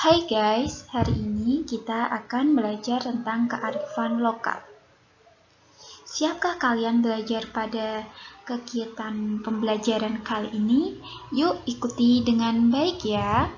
Hai guys, hari ini kita akan belajar tentang kearifan lokal. Siapkah kalian belajar pada kegiatan pembelajaran kali ini? Yuk ikuti dengan baik ya.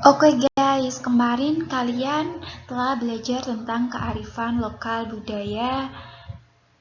Oke guys, kemarin kalian telah belajar tentang kearifan lokal budaya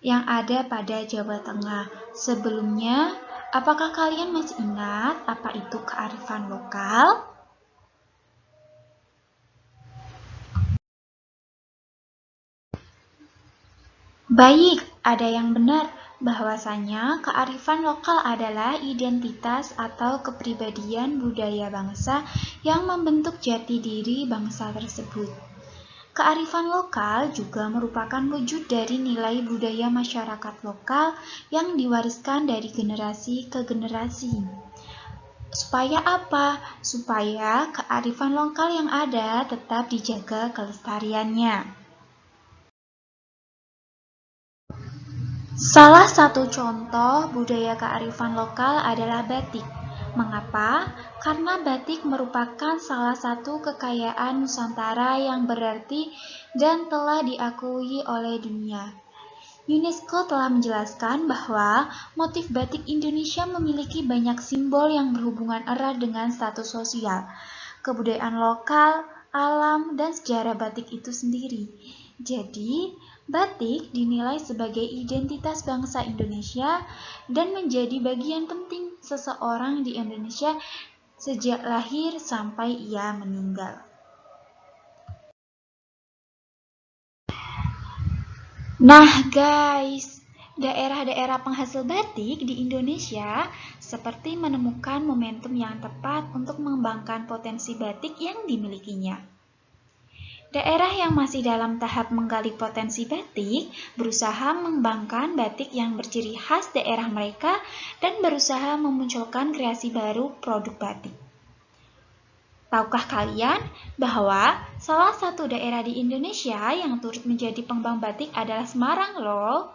yang ada pada Jawa Tengah. Sebelumnya, apakah kalian masih ingat apa itu kearifan lokal? Baik, ada yang benar bahwasanya kearifan lokal adalah identitas atau kepribadian budaya bangsa yang membentuk jati diri bangsa tersebut. Kearifan lokal juga merupakan wujud dari nilai budaya masyarakat lokal yang diwariskan dari generasi ke generasi. Supaya apa? Supaya kearifan lokal yang ada tetap dijaga kelestariannya. Salah satu contoh budaya kearifan lokal adalah batik. Mengapa? Karena batik merupakan salah satu kekayaan Nusantara yang berarti dan telah diakui oleh dunia. UNESCO telah menjelaskan bahwa motif batik Indonesia memiliki banyak simbol yang berhubungan erat dengan status sosial, kebudayaan lokal, alam, dan sejarah batik itu sendiri. Jadi, batik dinilai sebagai identitas bangsa Indonesia dan menjadi bagian penting seseorang di Indonesia sejak lahir sampai ia meninggal. Nah guys, daerah-daerah penghasil batik di Indonesia seperti menemukan momentum yang tepat untuk mengembangkan potensi batik yang dimilikinya. Daerah yang masih dalam tahap menggali potensi batik berusaha mengembangkan batik yang berciri khas daerah mereka dan berusaha memunculkan kreasi baru produk batik. Tahukah kalian bahwa salah satu daerah di Indonesia yang turut menjadi pengembang batik adalah Semarang loh?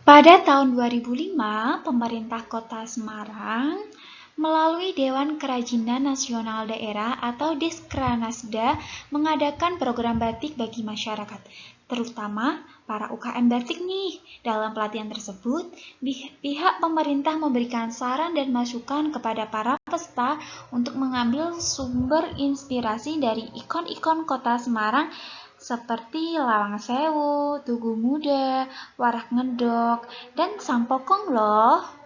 Pada tahun 2005, pemerintah Kota Semarang melalui Dewan Kerajinan Nasional Daerah atau Diskranasda mengadakan program batik bagi masyarakat, terutama para UKM batik nih. Dalam pelatihan tersebut, pihak pemerintah memberikan saran dan masukan kepada para peserta untuk mengambil sumber inspirasi dari ikon-ikon Kota Semarang seperti Lawang Sewu, Tugu Muda, Warak Ngedok, dan Sampokong loh.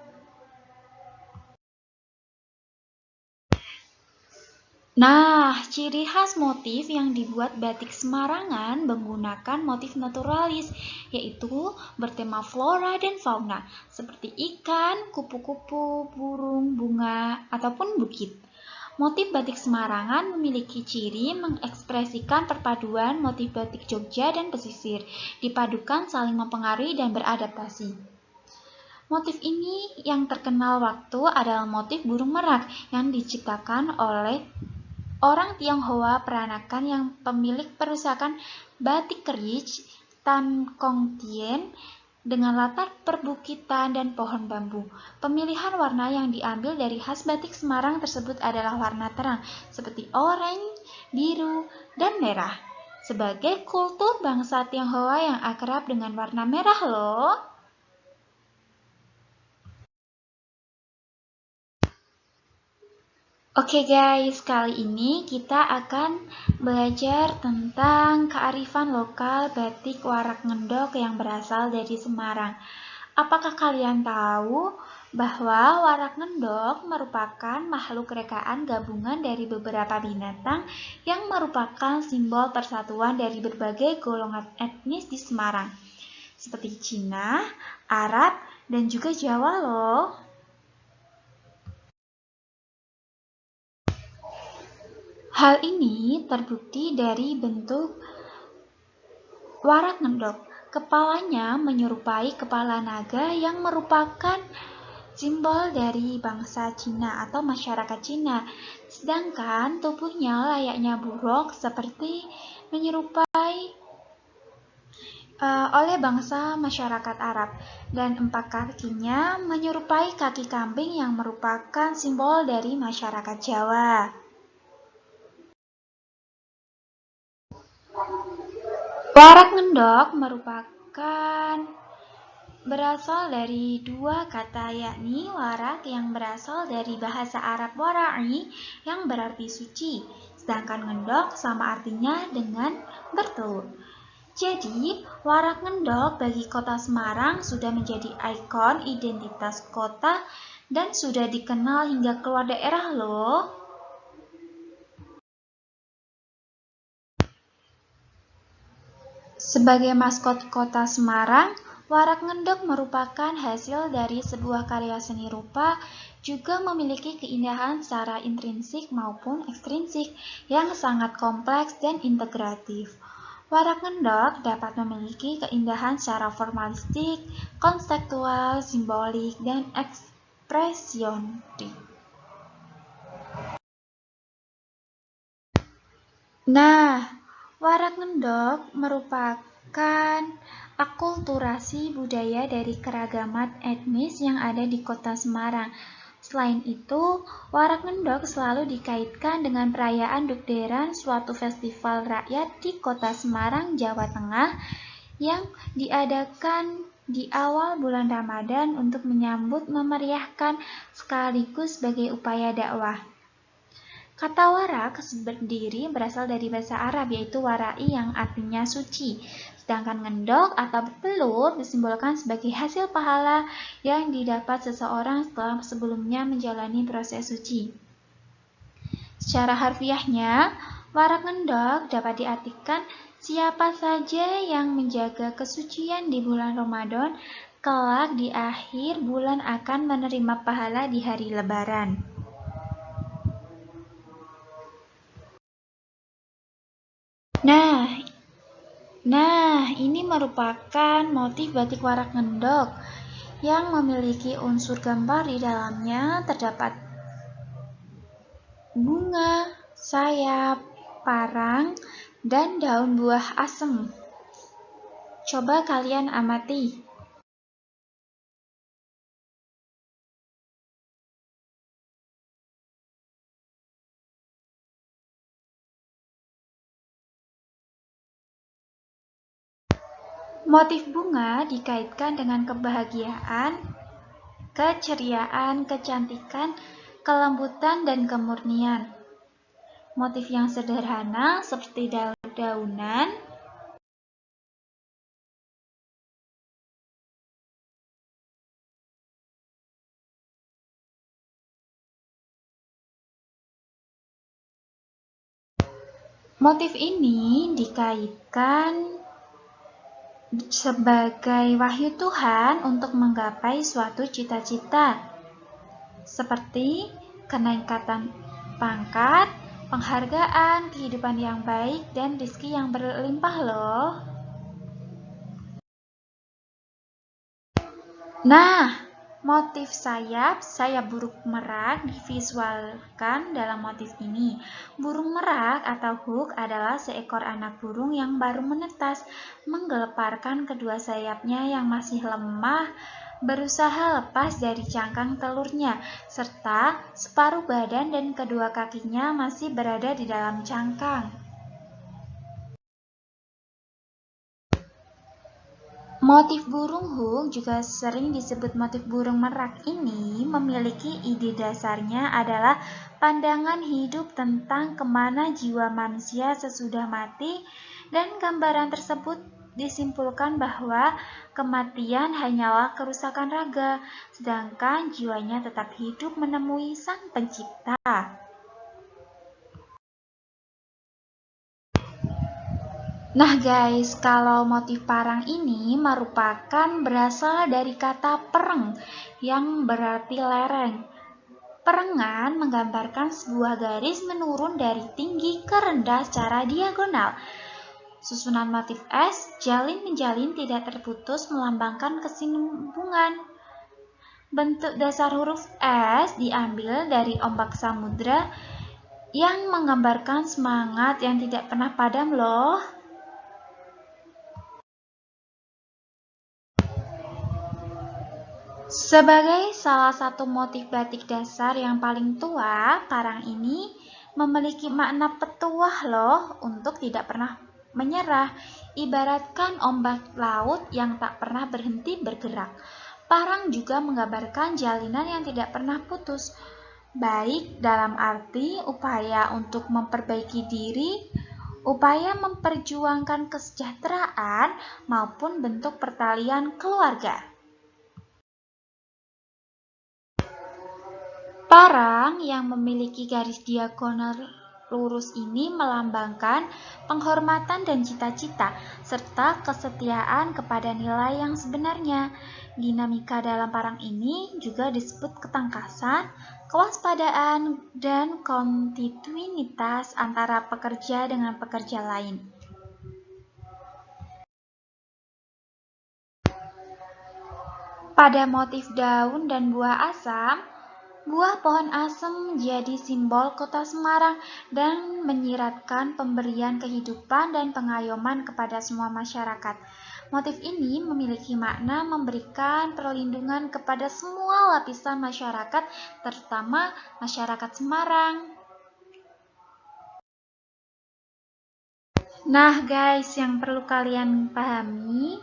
Nah, ciri khas motif yang dibuat batik Semarangan menggunakan motif naturalis, yaitu bertema flora dan fauna, seperti ikan, kupu-kupu, burung, bunga, ataupun bukit. Motif batik Semarangan memiliki ciri mengekspresikan perpaduan motif batik Jogja dan pesisir, dipadukan saling mempengaruhi dan beradaptasi. Motif ini yang terkenal waktu adalah motif burung merak yang diciptakan oleh orang Tionghoa Peranakan yang pemilik perusahaan Batik Kerich Tan Kong Tien dengan latar perbukitan dan pohon bambu. Pemilihan warna yang diambil dari khas batik Semarang tersebut adalah warna terang seperti oranye, biru, dan merah. Sebagai kultur bangsa Tionghoa yang akrab dengan warna merah loh. Oke guys, kali ini kita akan belajar tentang kearifan lokal batik Warak Ngendok yang berasal dari Semarang. Apakah kalian tahu bahwa Warak Ngendok merupakan makhluk rekaan gabungan dari beberapa binatang yang merupakan simbol persatuan dari berbagai golongan etnis di Semarang, seperti Cina, Arab, dan juga Jawa loh. Hal ini terbukti dari bentuk Warak Ngendok. Kepalanya menyerupai kepala naga yang merupakan simbol dari bangsa Cina atau masyarakat Cina. Sedangkan tubuhnya layaknya buruk seperti menyerupai oleh bangsa masyarakat Arab, dan 4 kakinya menyerupai kaki kambing yang merupakan simbol dari masyarakat Jawa. Warak ngendok merupakan berasal dari dua kata, yakni warak yang berasal dari bahasa Arab wara'i yang berarti suci, sedangkan ngendok sama artinya dengan bertelur. Jadi, warak ngendok bagi kota Semarang sudah menjadi ikon identitas kota dan sudah dikenal hingga keluar daerah loh. Sebagai maskot kota Semarang, warak ngendok merupakan hasil dari sebuah karya seni rupa, juga memiliki keindahan secara intrinsik maupun ekstrinsik yang sangat kompleks dan integratif. Warak ngendok dapat memiliki keindahan secara formalistik, konseptual, simbolik, dan ekspresionik. Nah, warak ngendok merupakan akulturasi budaya dari keragaman etnis yang ada di kota Semarang. Selain itu, warak ngendok selalu dikaitkan dengan perayaan Dukderan, suatu festival rakyat di kota Semarang, Jawa Tengah, yang diadakan di awal bulan Ramadan untuk menyambut memeriahkan sekaligus sebagai upaya dakwah. Kata warak sendiri berasal dari bahasa Arab, yaitu wara'i yang artinya suci. Sedangkan ngendok atau bertelur disimbolkan sebagai hasil pahala yang didapat seseorang setelah sebelumnya menjalani proses suci. Secara harfiahnya, warak ngendok dapat diartikan siapa saja yang menjaga kesucian di bulan Ramadan, kelak di akhir bulan akan menerima pahala di hari Lebaran. Nah, ini merupakan motif batik warak ngendok yang memiliki unsur gambar di dalamnya. Terdapat bunga, sayap, parang, dan daun buah asem. Coba kalian amati. Motif bunga dikaitkan dengan kebahagiaan, keceriaan, kecantikan, kelembutan, dan kemurnian. Motif yang sederhana seperti daun-daunan, motif ini dikaitkan sebagai wahyu Tuhan untuk menggapai suatu cita-cita, seperti kenaikan pangkat, penghargaan, kehidupan yang baik, dan rezeki yang berlimpah loh. Nah, motif sayap burung merak divisualkan dalam motif ini. Burung merak atau huk adalah seekor anak burung yang baru menetas, menggeleparkan kedua sayapnya yang masih lemah, berusaha lepas dari cangkang telurnya, serta separuh badan dan kedua kakinya masih berada di dalam cangkang. Motif burung huk juga sering disebut motif burung merak ini memiliki ide dasarnya adalah pandangan hidup tentang kemana jiwa manusia sesudah mati, dan gambaran tersebut disimpulkan bahwa kematian hanyalah kerusakan raga, sedangkan jiwanya tetap hidup menemui Sang Pencipta. Nah guys, kalau motif parang ini merupakan berasal dari kata pereng yang berarti lereng. Perengan menggambarkan sebuah garis menurun dari tinggi ke rendah secara diagonal. Susunan motif S, jalin menjalin tidak terputus melambangkan kesinambungan. Bentuk dasar huruf S diambil dari ombak samudra yang menggambarkan semangat yang tidak pernah padam loh. Sebagai salah satu motif batik dasar yang paling tua, parang ini memiliki makna petuah loh untuk tidak pernah menyerah, ibaratkan ombak laut yang tak pernah berhenti bergerak. Parang juga menggambarkan jalinan yang tidak pernah putus, baik dalam arti upaya untuk memperbaiki diri, upaya memperjuangkan kesejahteraan, maupun bentuk pertalian keluarga. Parang yang memiliki garis diagonal lurus ini melambangkan penghormatan dan cita-cita, serta kesetiaan kepada nilai yang sebenarnya. Dinamika dalam parang ini juga disebut ketangkasan, kewaspadaan, dan kontinuitas antara pekerja dengan pekerja lain. Pada motif daun dan buah asam, buah pohon asem menjadi simbol kota Semarang dan menyiratkan pemberian kehidupan dan pengayoman kepada semua masyarakat. Motif ini memiliki makna memberikan perlindungan kepada semua lapisan masyarakat, terutama masyarakat Semarang. Nah guys, yang perlu kalian pahami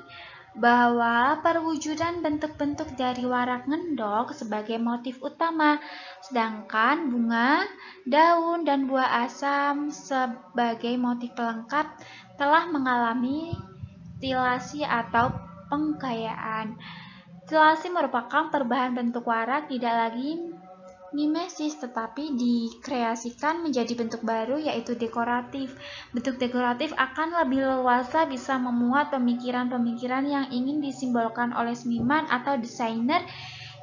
bahwa perwujudan bentuk-bentuk dari warak ngendok sebagai motif utama, sedangkan bunga, daun, dan buah asam sebagai motif pelengkap telah mengalami stilasi atau pengkayaan. Stilasi merupakan perubahan bentuk warak tidak lagi mimesis, tetapi dikreasikan menjadi bentuk baru, yaitu dekoratif. Bentuk dekoratif akan lebih leluasa bisa memuat pemikiran-pemikiran yang ingin disimbolkan oleh seniman atau desainer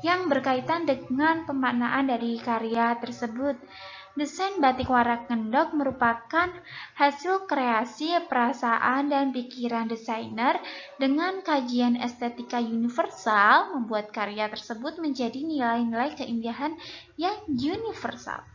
yang berkaitan dengan pemaknaan dari karya tersebut. Desain batik warak ngendok merupakan hasil kreasi perasaan dan pikiran desainer dengan kajian estetika universal, membuat karya tersebut menjadi nilai-nilai keindahan yang universal.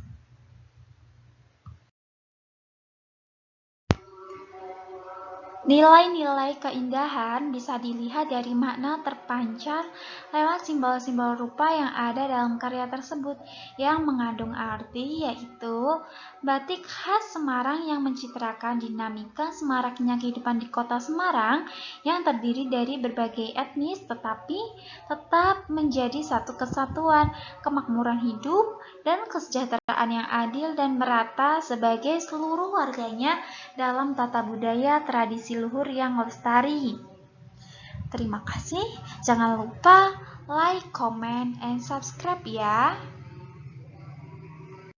Nilai-nilai keindahan bisa dilihat dari makna terpancar lewat simbol-simbol rupa yang ada dalam karya tersebut, yang mengandung arti yaitu batik khas Semarang yang mencitrakan dinamika semaraknya kehidupan di kota Semarang yang terdiri dari berbagai etnis tetapi tetap menjadi satu kesatuan, kemakmuran hidup, dan kesejahteraan yang adil dan merata sebagai seluruh warganya dalam tata budaya tradisi luhur yang lestari. Terima kasih. Jangan lupa like, comment, and subscribe ya.